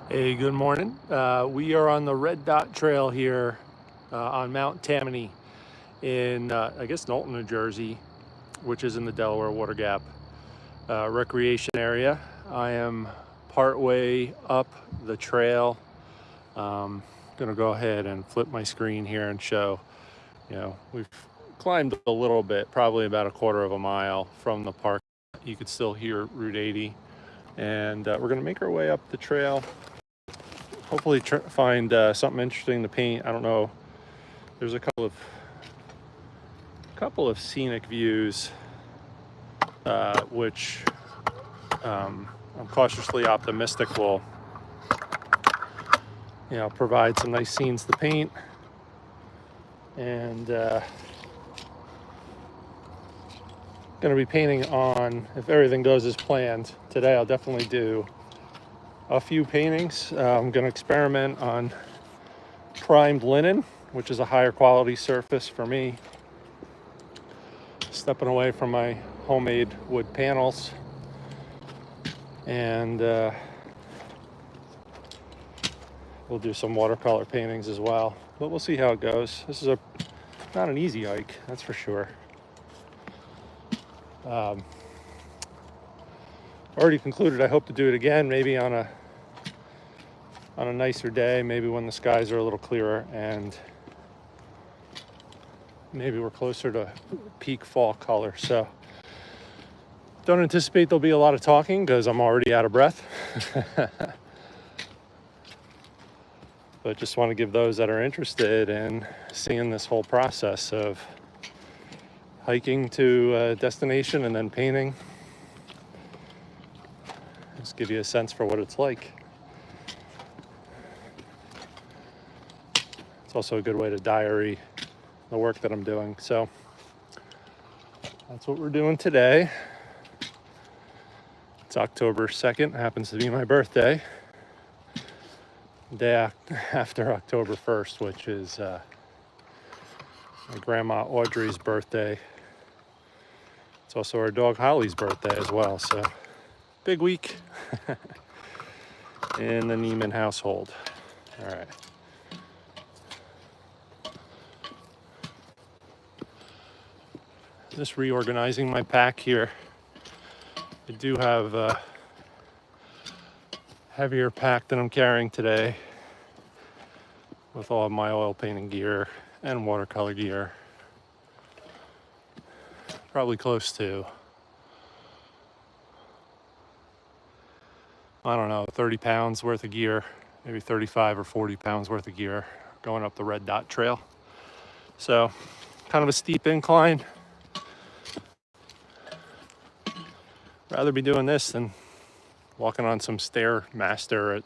Hey, good morning. We are on the Red Dot Trail here on Mount Tammany in, I guess, Knowlton, New Jersey, which is in the Delaware Water Gap recreation area. I am partway up the trail. Gonna go ahead and flip my screen here and show, we've climbed a little bit, probably about a quarter of a mile from the park. You could still hear Route 80. And we're gonna make our way up the trail. Hopefully find something interesting to paint. I don't know. There's a couple of scenic views, which I'm cautiously optimistic will, provide some nice scenes to paint. And going to be painting on, if everything goes as planned today, I'll definitely do a few paintings. I'm going to experiment on primed linen, which is a higher quality surface for me. Stepping away from my homemade wood panels. And we'll do some watercolor paintings as well. But we'll see how it goes. This is not an easy hike, that's for sure. Already concluded I hope to do it again, maybe on a nicer day, maybe when the skies are a little clearer and maybe we're closer to peak fall color. So don't anticipate there'll be a lot of talking because I'm already out of breath. But just want to give those that are interested in seeing this whole process of hiking to a destination and then painting, just give you a sense for what it's like. It's also a good way to diary the work that I'm doing. So that's what we're doing today. It's October 2nd, happens to be my birthday. Day after October 1st, which is my grandma Audrey's birthday. It's also our dog Holly's birthday as well. So big week in the Neiman household. All right. Just reorganizing my pack here. I do have a heavier pack than I'm carrying today with all of my oil painting gear and watercolor gear. Probably close to, I don't know, 30 pounds worth of gear, maybe 35 or 40 pounds worth of gear going up the Red Dot Trail. So kind of a steep incline. Rather be doing this than walking on some Stairmaster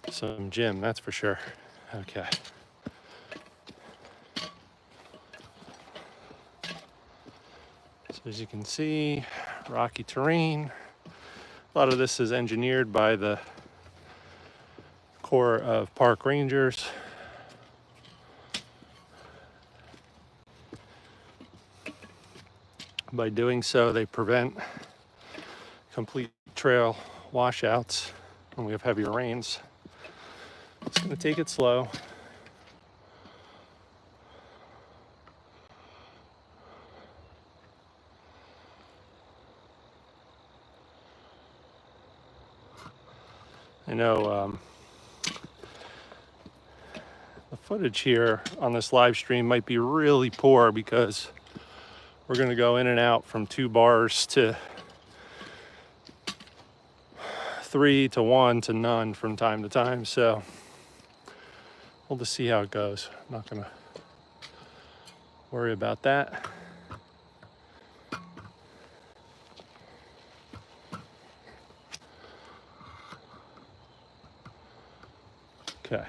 at some gym, that's for sure. Okay. So as you can see, rocky terrain. A lot of this is engineered by the Corps of Park Rangers. By doing so, they prevent complete trail washouts when we have heavier rains. It's going to take it slow. I know the footage here on this live stream might be really poor because we're going to go in and out from 2 bars to 3 to 1 to none from time to time. So we'll just see how it goes. I'm not going to worry about that. Okay.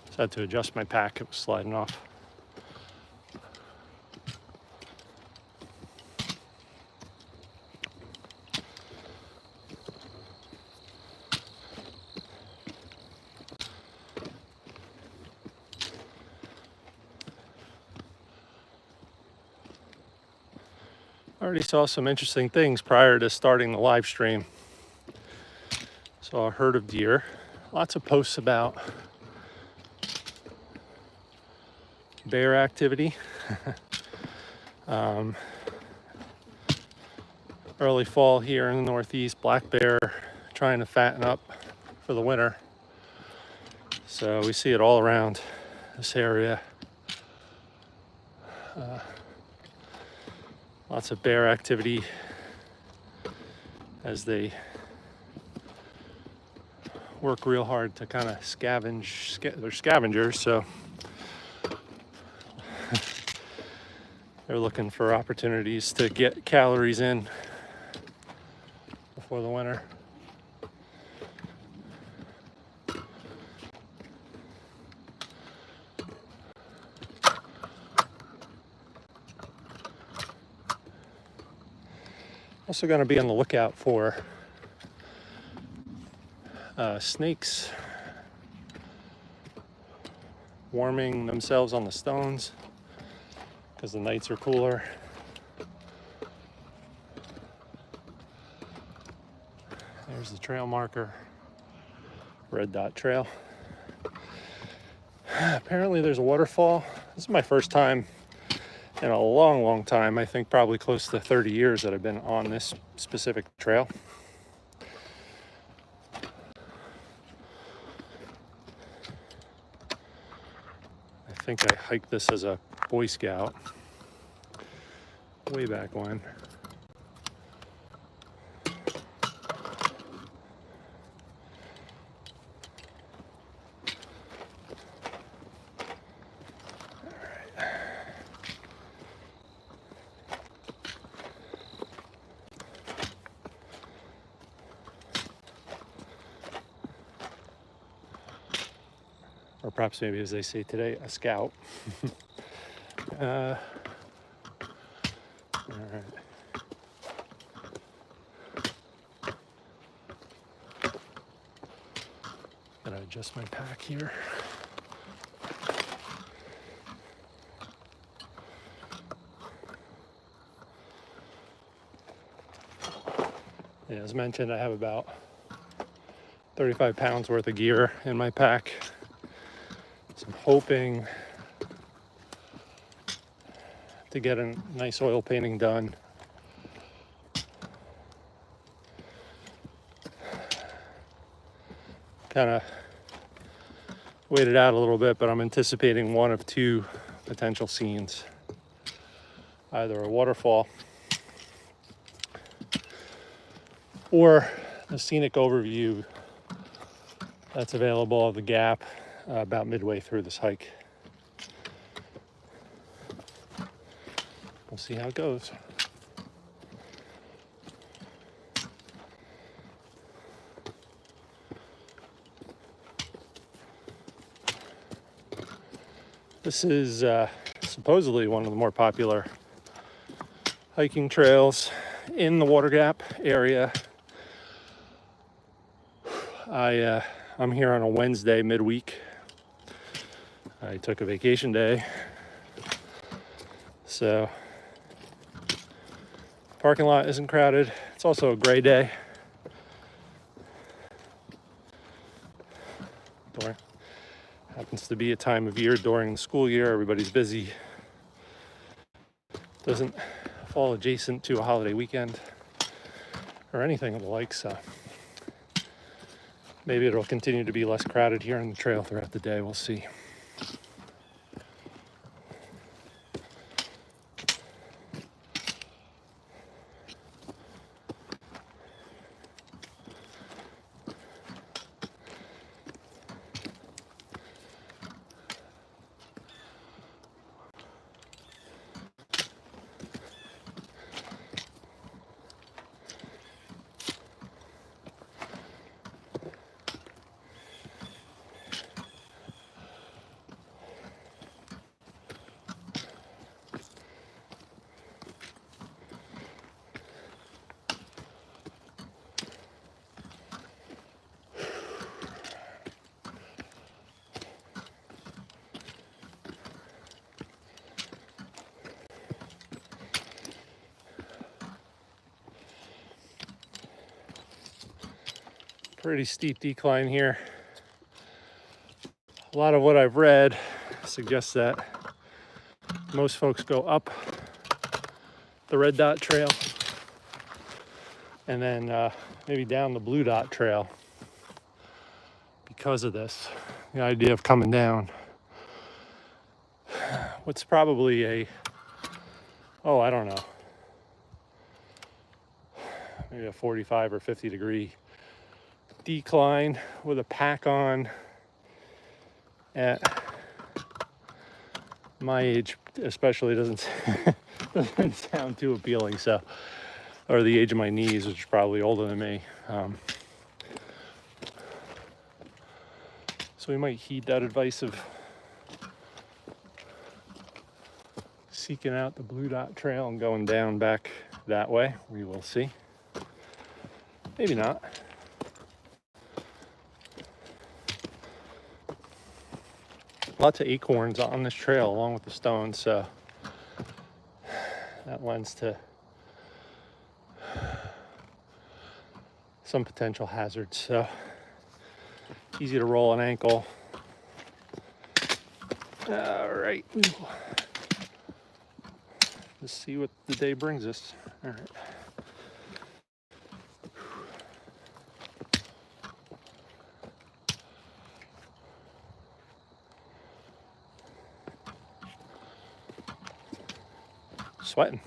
Just had to adjust my pack. It was sliding off. Already saw some interesting things prior to starting the live stream. Saw a herd of deer. Lots of posts about bear activity. Early fall here in the Northeast, black bear trying to fatten up for the winter. So we see it all around this area. Lots of bear activity as they work real hard to kind of scavenge. They're scavengers, so they're looking for opportunities to get calories in before the winter. Also going to be on the lookout for snakes warming themselves on the stones because the nights are cooler. There's the trail marker, red dot trail. Apparently there's a waterfall. This is my first time in a long time. I think probably close to 30 years that I've been on this specific trail. I think I hiked this as a Boy Scout way back when. Or perhaps maybe as they say today, a scout. All right. Gotta adjust my pack here. Yeah, as mentioned, I have about 35 pounds worth of gear in my pack. So I'm hoping to get a nice oil painting done. Kind of waited out a little bit, but I'm anticipating one of two potential scenes. Either a waterfall or a scenic overview that's available of the gap about midway through this hike. We'll see how it goes. This is supposedly one of the more popular hiking trails in the Water Gap area. I'm here on a Wednesday midweek. I took a vacation day, so parking lot isn't crowded. It's also a gray day. Happens to be a time of year during the school year. Everybody's busy. Doesn't fall adjacent to a holiday weekend or anything of the like, so maybe it'll continue to be less crowded here on the trail throughout the day. We'll see. Pretty steep decline here. A lot of what I've read suggests that most folks go up the red dot trail and then maybe down the blue dot trail because of this. The idea of coming down what's probably a, oh, I don't know, maybe a 45 or 50 degree decline with a pack on at my age especially doesn't sound too appealing. So, or the age of my knees, which is probably older than me. So we might heed that advice of seeking out the blue dot trail and going down back that way. We will see. Maybe not. Lots of acorns on this trail along with the stones, so that lends to some potential hazards. So easy to roll an ankle. All right, let's see what the day brings us. All right. Sweating.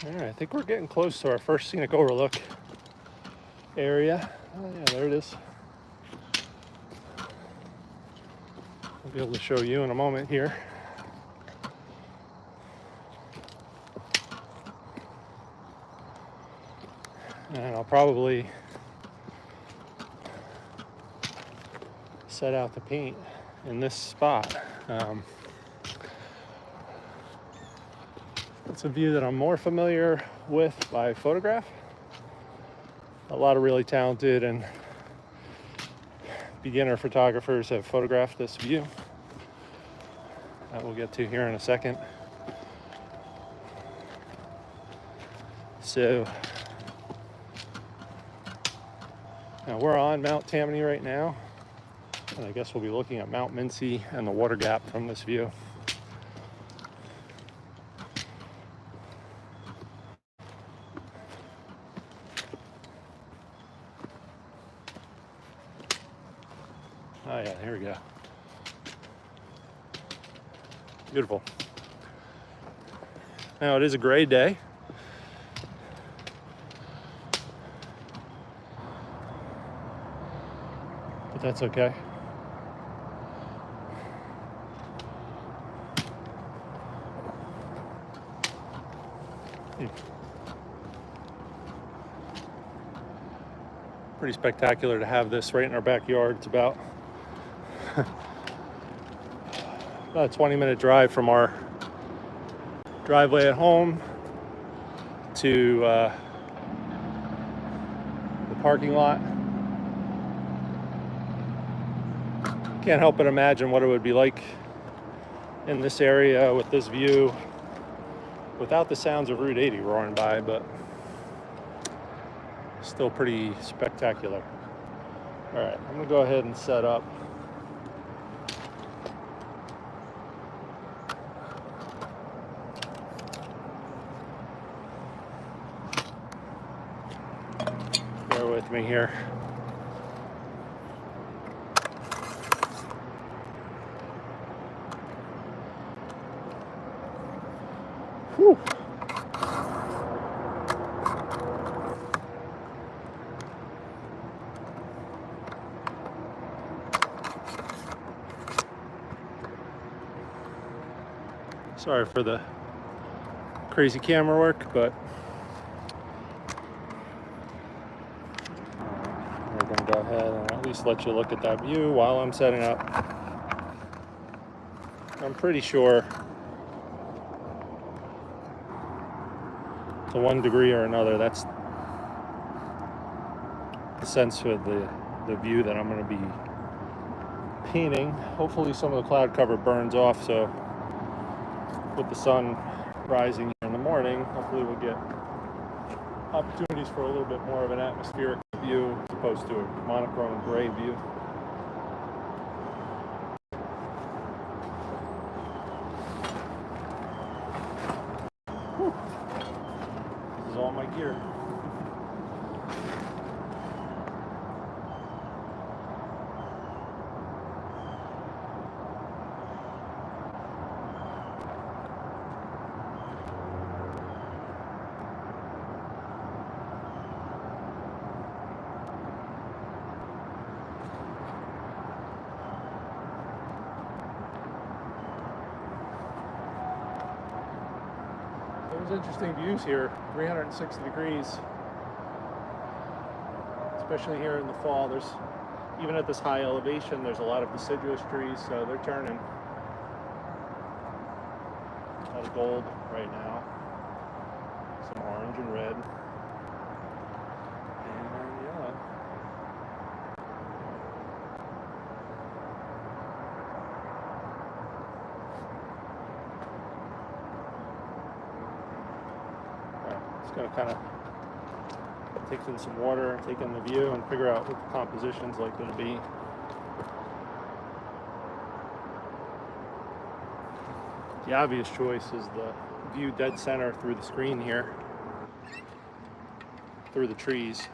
All right, I think we're getting close to our first scenic overlook area. Oh yeah, there it is. I'll be able to show you in a moment here. And I'll probably set out to paint in this spot. It's a view that I'm more familiar with by photograph. A lot of really talented and beginner photographers have photographed this view that we'll get to here in a second. So now we're on Mount Tammany right now, and I guess we'll be looking at Mount Mincy and the water gap from this view. yeah, here we go. Beautiful. Now it is a gray day. But that's okay. Pretty spectacular to have this right in our backyard. It's about a 20-minute drive from our driveway at home to the parking lot. Can't help but imagine what it would be like in this area with this view without the sounds of Route 80 roaring by, but still pretty spectacular. All right, I'm gonna go ahead and set up. Bear with me here. Whew. Sorry for the crazy camera work, but we're going to go ahead and at least let you look at that view while I'm setting up. I'm pretty sure to one degree or another, that's the sense of the view that I'm going to be painting. Hopefully some of the cloud cover burns off, so with the sun rising in the morning, hopefully we'll get opportunities for a little bit more of an atmospheric view as opposed to a monochrome gray view. Whew. This is all my gear. There's interesting views here, 360 degrees, especially here in the fall. There's, even at this high elevation, there's a lot of deciduous trees, so they're turning. A lot of gold right now, some orange and red, and yellow. Going to kind of take in some water, take in the view, and figure out what the composition's likely to be. The obvious choice is the view dead center through the screen here, through the trees.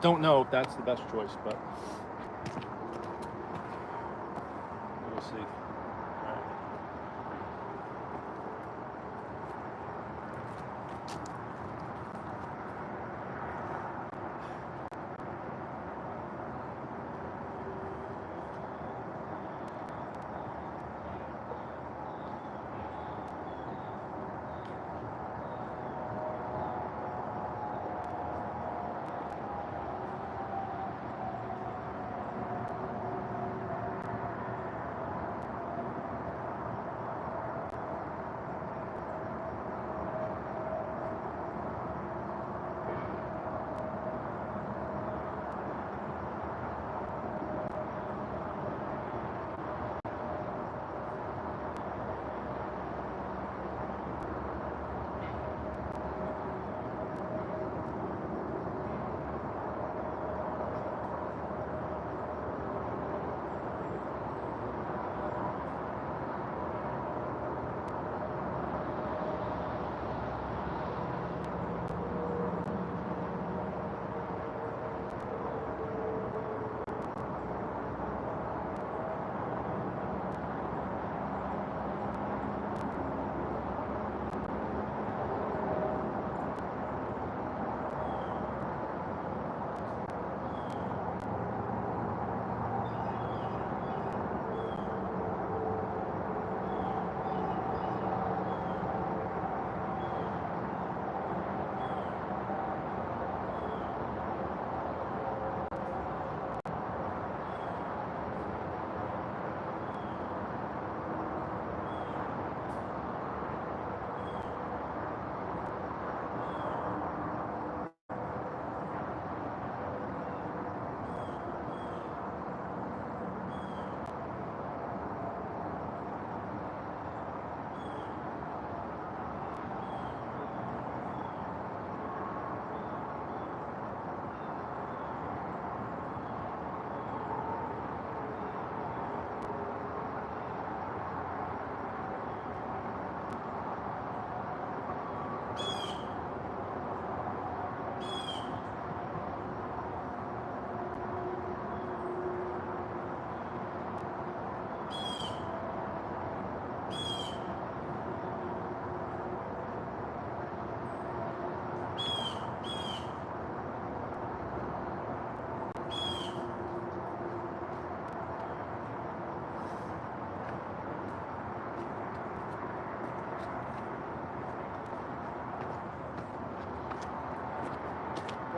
Don't know if that's the best choice, but we'll see. All right.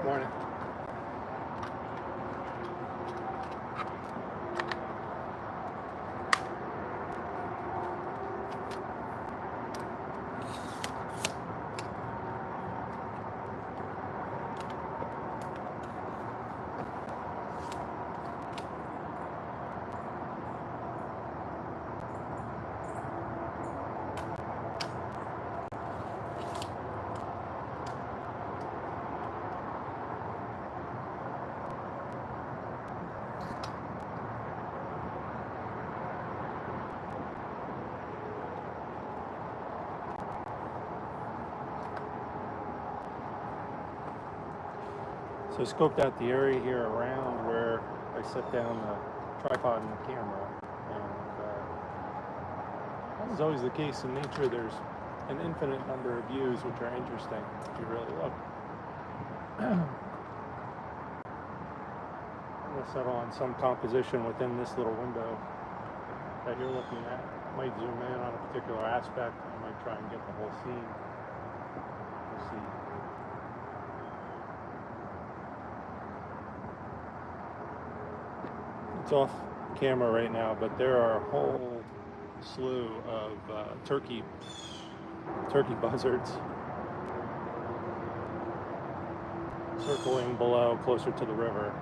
Morning. So I scoped out the area here around where I set down the tripod and the camera, and as is always the case in nature, there's an infinite number of views which are interesting if you really look. I'm going to settle on some composition within this little window that you're looking at. I might zoom in on a particular aspect. I might try and get the whole scene. We'll see. It's off camera right now, but there are a whole slew of turkey buzzards circling below, closer to the river.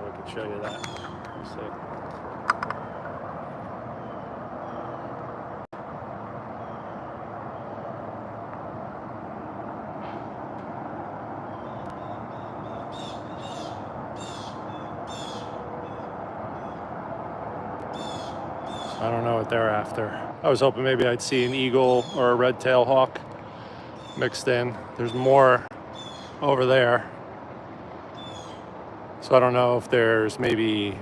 I could show you that. Let's see. I don't know what they're after. I was hoping maybe I'd see an eagle or a red-tailed hawk mixed in. There's more over there. So I don't know if there's maybe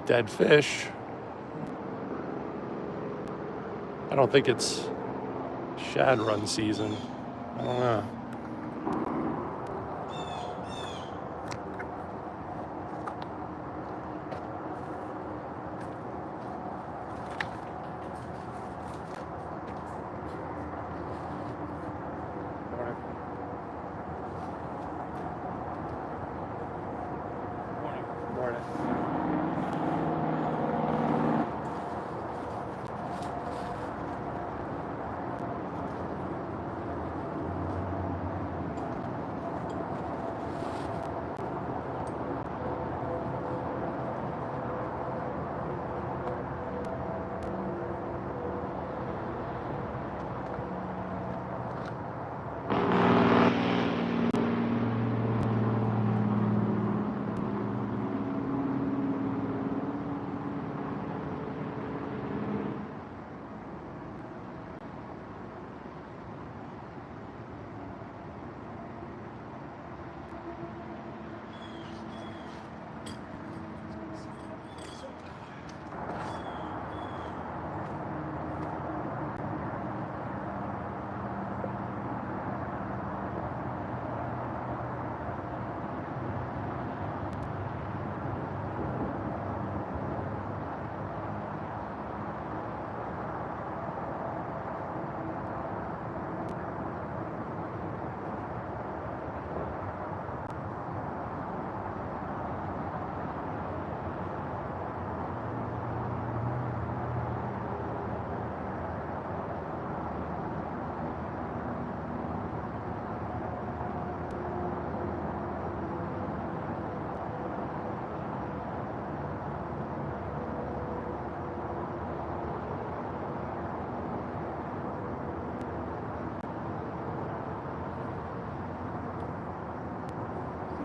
dead fish. I don't think it's shad run season. I don't know.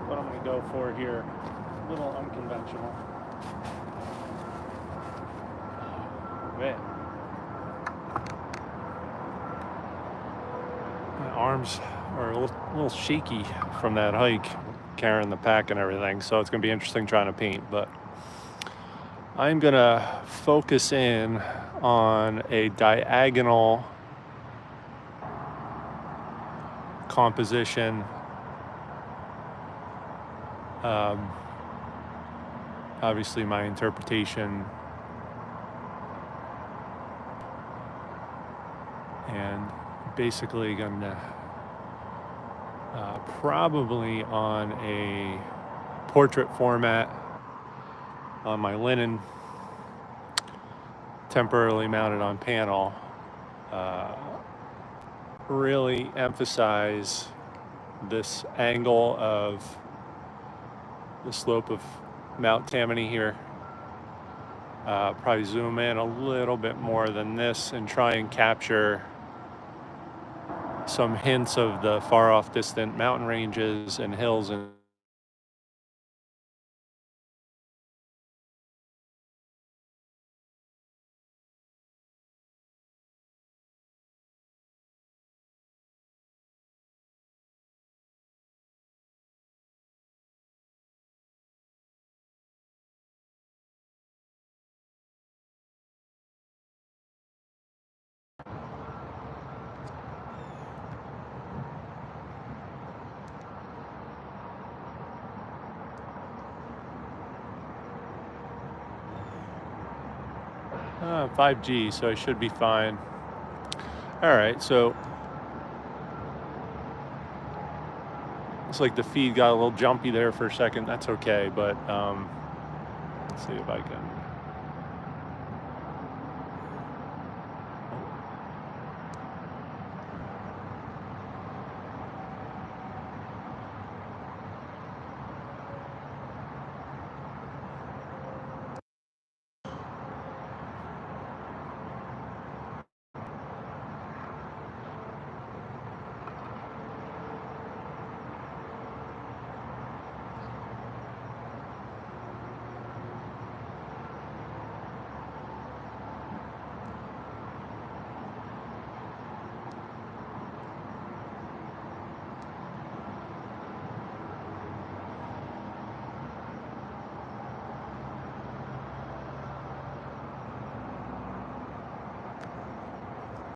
What I'm going to go for here, a little unconventional. Man, my arms are a little shaky from that hike, carrying the pack and everything, so it's going to be interesting trying to paint, but I'm going to focus in on a diagonal composition obviously my interpretation. And basically gonna probably on a portrait format on my linen, temporarily mounted on panel, really emphasize this angle of the slope of Mount Tammany here. Probably zoom in a little bit more than this and try and capture some hints of the far off distant mountain ranges and hills and uh, 5G, so I should be fine. All right, so it's like the feed got a little jumpy there for a second. That's okay, but let's see if I can